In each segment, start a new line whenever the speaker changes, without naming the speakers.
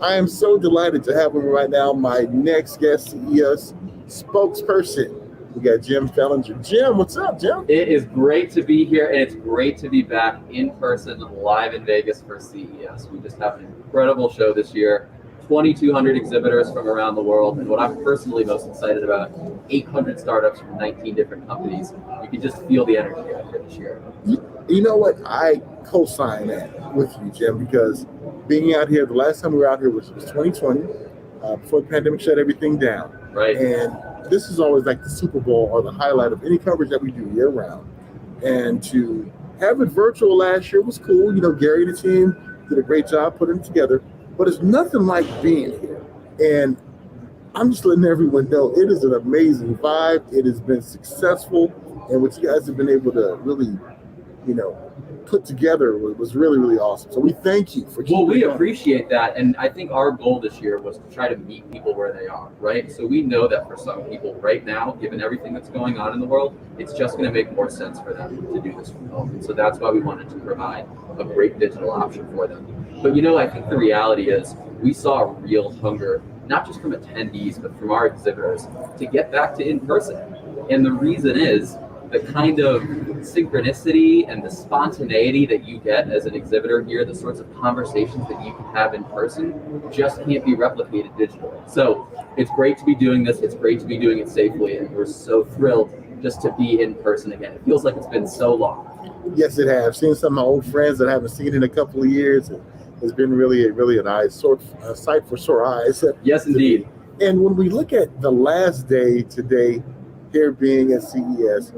I am so delighted to have him right now. My next guest, CES Spokesperson. We got Jim Fellinger. Jim, what's up, Jim?
It is great to be here, and it's great to be back in person, live in Vegas for CES. We just have an incredible show this year. 2,200 exhibitors from around the world, and what I'm personally most excited about, 800 startups from 19 different companies. You can just feel the energy out here this year.
You know what? I co-sign that with you, Jim, because being out here, the last time we were out here was 2020, before the pandemic shut everything down.
Right.
And this is always like the Super Bowl or the highlight of any coverage that we do year round. And to have it virtual last year was cool. You know, Gary and the team did a great job putting it together, but it's nothing like being here. And I'm just letting everyone know it is an amazing vibe. It has been successful. And what you guys have been able to really, put together was really, really awesome. So we thank you for keeping
Well, we
it going.
appreciate that, and I think our goal this year was to try to meet people where they are, right? So we know that for some people right now, given everything that's going on in the world, it's just going to make more sense for them to do this from home. And so that's why we wanted to provide a great digital option for them. But I think the reality is we saw a real hunger, not just from attendees, but from our exhibitors, to get back to in person. And the reason is the kind of synchronicity and the spontaneity that you get as an exhibitor here, the sorts of conversations that you can have in person, just can't be replicated digitally. So it's great to be doing this. It's great to be doing it safely. And we're so thrilled just to be in person again. It feels like it's been so long.
Yes, it has. Seen some of my old friends that I haven't seen in a couple of years. It's been really a nice sight for sore eyes.
Yes, indeed.
And when we look at the last day today, here being at CES,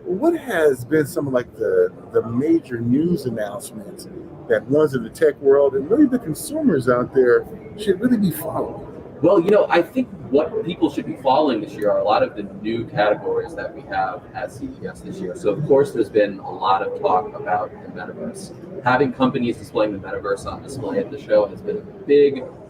what has been some of like the major news announcements that ones in the tech world and really the consumers out there should really be following?
Well, I think what people should be following this year are a lot of the new categories that we have at CES this year. So, of course, there's been a lot of talk about the metaverse. Having companies displaying the metaverse on display at the show has been a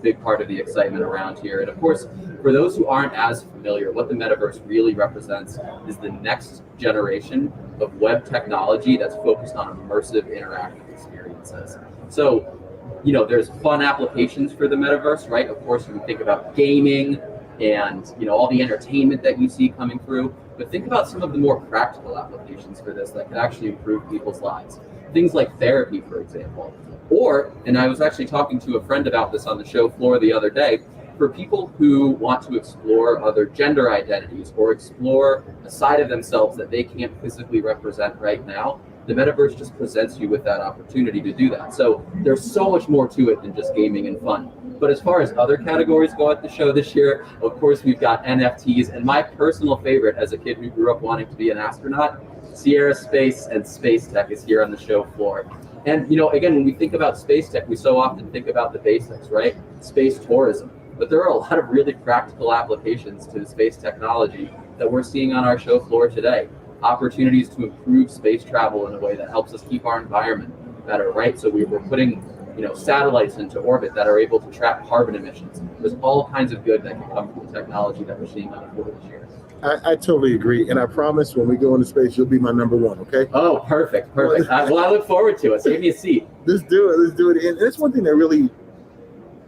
big part of the excitement around here. And, of course, for those who aren't as familiar, what the metaverse really represents is the next generation of web technology that's focused on immersive interactive experiences. So, there's fun applications for the metaverse, right? Of course, you can think about gaming and, all the entertainment that you see coming through. But think about some of the more practical applications for this that could actually improve people's lives. Things like therapy, for example. Or, and I was actually talking to a friend about this on the show floor the other day, for people who want to explore other gender identities or explore a side of themselves that they can't physically represent right now, the metaverse just presents you with that opportunity to do that. So there's so much more to it than just gaming and fun. But as far as other categories go at the show this year, of course, we've got NFTs. And my personal favorite as a kid who grew up wanting to be an astronaut, Sierra Space and Space Tech is here on the show floor. And, again, when we think about space tech, we so often think about the basics, right? Space tourism. But there are a lot of really practical applications to space technology that we're seeing on our show floor today. Opportunities to improve space travel in a way that helps us keep our environment better, right? So we're putting, satellites into orbit that are able to track carbon emissions. There's all kinds of good that can come from the technology that we're seeing on the floor this year.
I totally agree. And I promise when we go into space, you'll be my number one, okay?
Oh, perfect. I look forward to it. Save me a seat.
Let's do it. And it's one thing that really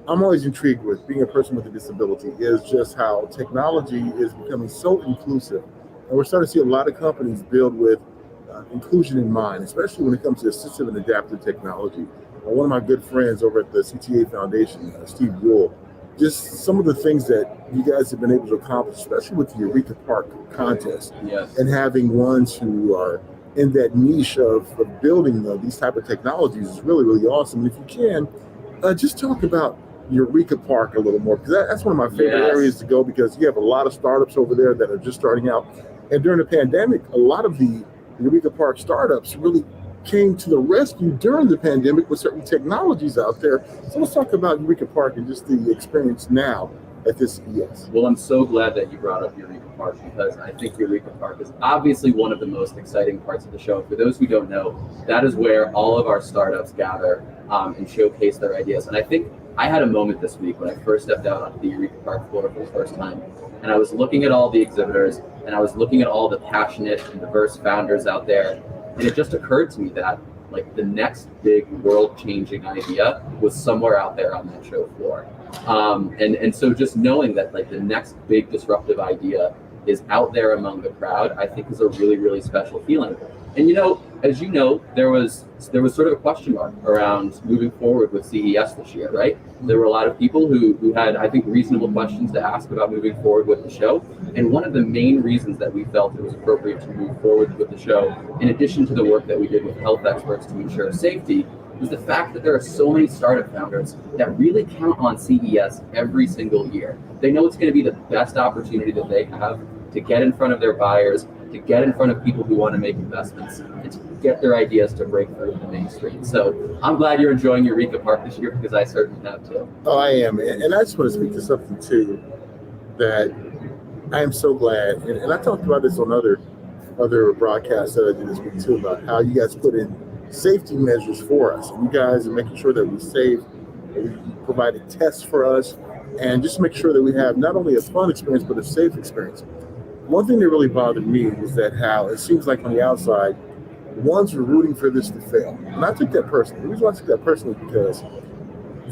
I'm always intrigued with, being a person with a disability, is just how technology is becoming so inclusive. And we're starting to see a lot of companies build with inclusion in mind, especially when it comes to assistive and adaptive technology. One of my good friends over at the CTA Foundation, Steve Buell, just some of the things that you guys have been able to accomplish, especially with the Eureka Park contest,
yes,
and having ones who are in that niche of building these type of technologies is really, really awesome. And if you can, just talk about Eureka Park a little more, because that's one of my favorite areas to go, because you have a lot of startups over there that are just starting out. And during the pandemic, a lot of the Eureka Park startups really came to the rescue during the pandemic with certain technologies out there. So let's talk about Eureka Park and just the experience now at this CES.
Well, I'm so glad that you brought up Eureka Park, because I think Eureka Park is obviously one of the most exciting parts of the show. For those who don't know, that is where all of our startups gather and showcase their ideas. And I think I had a moment this week when I first stepped out onto the Eureka Park floor for the first time, and I was looking at all the exhibitors, and I was looking at all the passionate and diverse founders out there, and it just occurred to me that like the next big world-changing idea was somewhere out there on that show floor. And so just knowing that like the next big disruptive idea is out there among the crowd, I think is a really, really special feeling. And as you know, there was sort of a question mark around moving forward with CES this year, right? There were a lot of people who had, I think, reasonable questions to ask about moving forward with the show. And one of the main reasons that we felt it was appropriate to move forward with the show, in addition to the work that we did with health experts to ensure safety, is the fact that there are so many startup founders that really count on CES every single year. They know it's going to be the best opportunity that they have to get in front of their buyers, to get in front of people who want to make investments, and to get their ideas to break through the mainstream. So I'm glad you're enjoying Eureka Park this year, because I certainly have too.
Oh, I am. And I just want to speak to something too, that I am so glad, and I talked about this on other broadcasts that I did this week too, about how you guys put in safety measures for us. And you guys are making sure that we're safe, that we provided tests for us, and just make sure that we have not only a fun experience, but a safe experience. One thing that really bothered me was that how it seems like on the outside, ones were rooting for this to fail. And I took that personally. The reason why I took that personally is because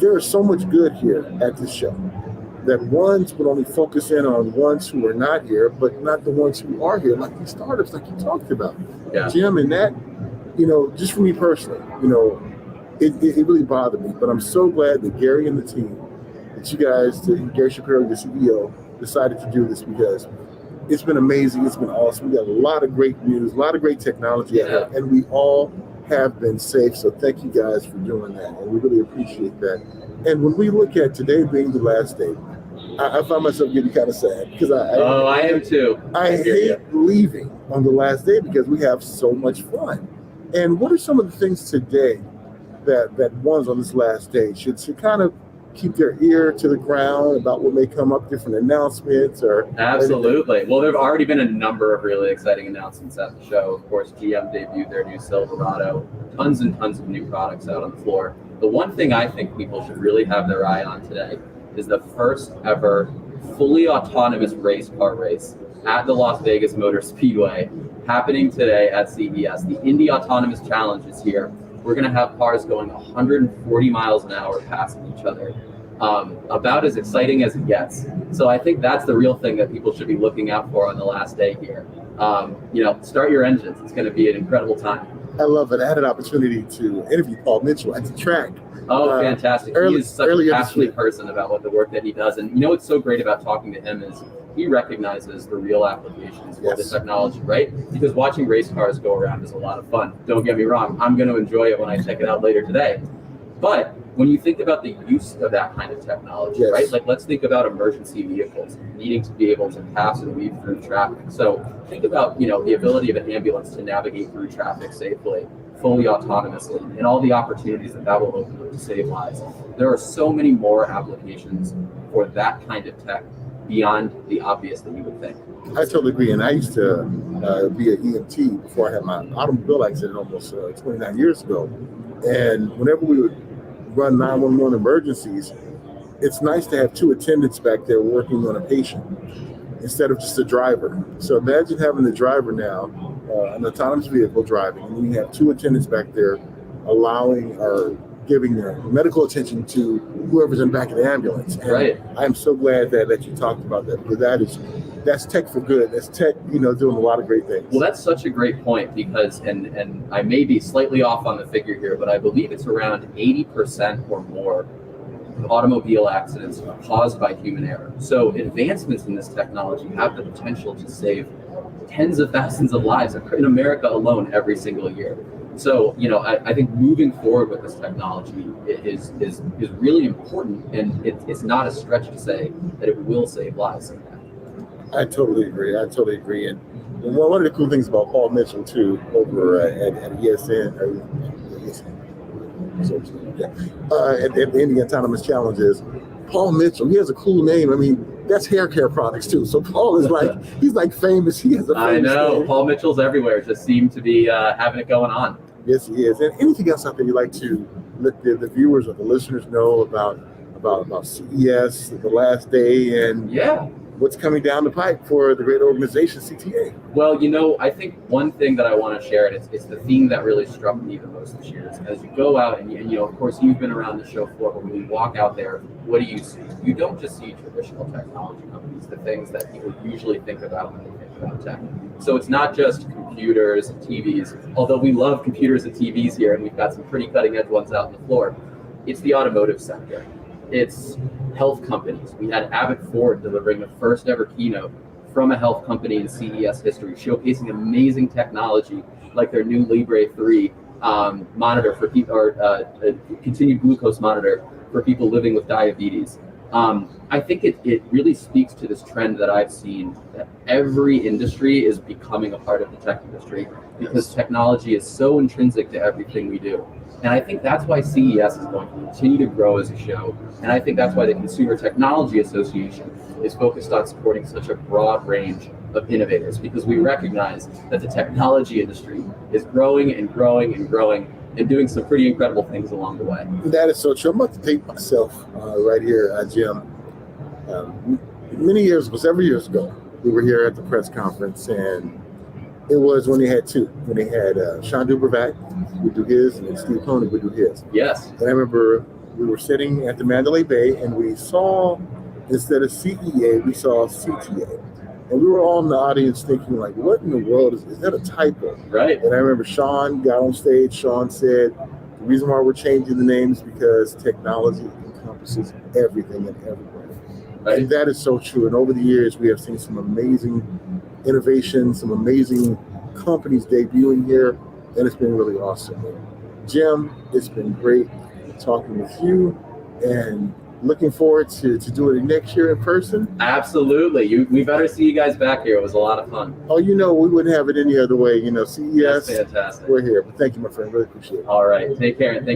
there is so much good here at this show that ones would only focus in on ones who are not here, but not the ones who are here, like these startups like you talked about.
Yeah.
Jim, and that, just for me personally, it really bothered me. But I'm so glad that Gary and the team, that you guys, Gary Shapiro, the CEO, decided to do this, because it's been amazing. It's been awesome. We got a lot of great news, a lot of great technology out here, and we all have been safe. So thank you guys for doing that, and we really appreciate that. And when we look at today being the last day, I find myself getting kind of sad, because
I am too.
I hate leaving on the last day, because we have so much fun. And what are some of the things today that ones on this last day should kind of keep their ear to the ground about what may come up, different announcements or
Absolutely.
anything?
Well, there have already been a number of really exciting announcements at the show. Of course, GM debuted their new Silverado, tons and tons of new products out on the floor. The one thing I think people should really have their eye on today is the first ever fully autonomous race car race at the Las Vegas Motor Speedway, happening today at CES. The Indy Autonomous Challenge is here. We're going to have cars going 140 miles an hour passing each other. About as exciting as it gets. So I think that's the real thing that people should be looking out for on the last day here. Start your engines. It's going to be an incredible time.
I love it. I had an opportunity to interview Paul Mitchell at the track.
Oh, fantastic. He is such a passionate person about what the work that he does. And what's so great about talking to him is he recognizes the real applications for the technology, right? Because watching race cars go around is a lot of fun. Don't get me wrong. I'm going to enjoy it when I check it out later today. But when you think about the use of that kind of technology, right? Like, let's think about emergency vehicles needing to be able to pass and weave through traffic. So think about, the ability of an ambulance to navigate through traffic safely, fully autonomously, and all the opportunities that will open up to save lives. There are so many more applications for that kind of tech beyond the obvious that you would think.
I totally agree. And I used to be an EMT before I had my automobile accident almost 29 years ago. And whenever we would run 911 emergencies, it's nice to have two attendants back there working on a patient instead of just a driver. So imagine having the driver now, an autonomous vehicle driving, and then you have two attendants back there allowing or giving medical attention to whoever's in the back of the ambulance. And I'm so glad that you talked about that, because that's tech for good. That's tech, doing a lot of great things.
Well, that's such a great point, because, and I may be slightly off on the figure here, but I believe it's around 80% or more of automobile accidents are caused by human error. So advancements in this technology have the potential to save tens of thousands of lives in America alone every single year. So, I think moving forward with this technology is really important, and it's not a stretch to say that it will save lives.
I totally agree. And one of the cool things about Paul Mitchell too, over at ESN, at the Indy Autonomous Challenge, is Paul Mitchell. He has a cool name. I mean, that's hair care products too. So Paul is he's famous. He has a famous name.
Paul Mitchell's everywhere. Just seem to be having it going on.
Yes, he is. And anything else out there you'd like to let the viewers or the listeners know about CES, the last day, and what's coming down the pipe for the great organization CTA?
Well, I think one thing that I want to share, and it's the theme that really struck me the most this year, is as you go out and of course, you've been around the show floor, but when you walk out there, what do you see? You don't just see traditional technology companies, the things that people usually think about when they think about tech. So it's not just computers and TVs, although we love computers and TVs here, and we've got some pretty cutting edge ones out on the floor. It's the automotive sector. It's health companies. We had Abbott Ford delivering the first ever keynote from a health company in CES history, showcasing amazing technology like their new Libre 3 monitor for people, or continued glucose monitor for people living with diabetes. I think it really speaks to this trend that I've seen, that every industry is becoming a part of the tech industry because technology is so intrinsic to everything we do. And I think that's why CES is going to continue to grow as a show. And I think that's why the Consumer Technology Association is focused on supporting such a broad range of innovators, because we recognize that the technology industry is growing and growing and growing and doing some pretty incredible things along the way.
That is so true. I'm about to take myself right here, Jim. Many years ago, several years ago, we were here at the press conference, and it was when they had two. When they had Sean Dubervac would do his, and then Steve Koenig would do his.
Yes.
And I remember we were sitting at the Mandalay Bay, and we saw, instead of CEA, we saw CTA. And we were all in the audience thinking, like, what in the world is that a typo?
Right.
And I remember Sean got on stage. Sean said, the reason why we're changing the name is because technology encompasses everything and everywhere. Right. And that is so true. And over the years, we have seen some amazing innovations, some amazing companies debuting here, and it's been really awesome. Jim, it's been great talking with you, and looking forward to doing it next year in person.
Absolutely. We better see you guys back here. It was a lot of fun.
Oh, we wouldn't have it any other way. CES,
That's fantastic.
We're here. But thank you, my friend. Really appreciate it.
All right. Take care. And thank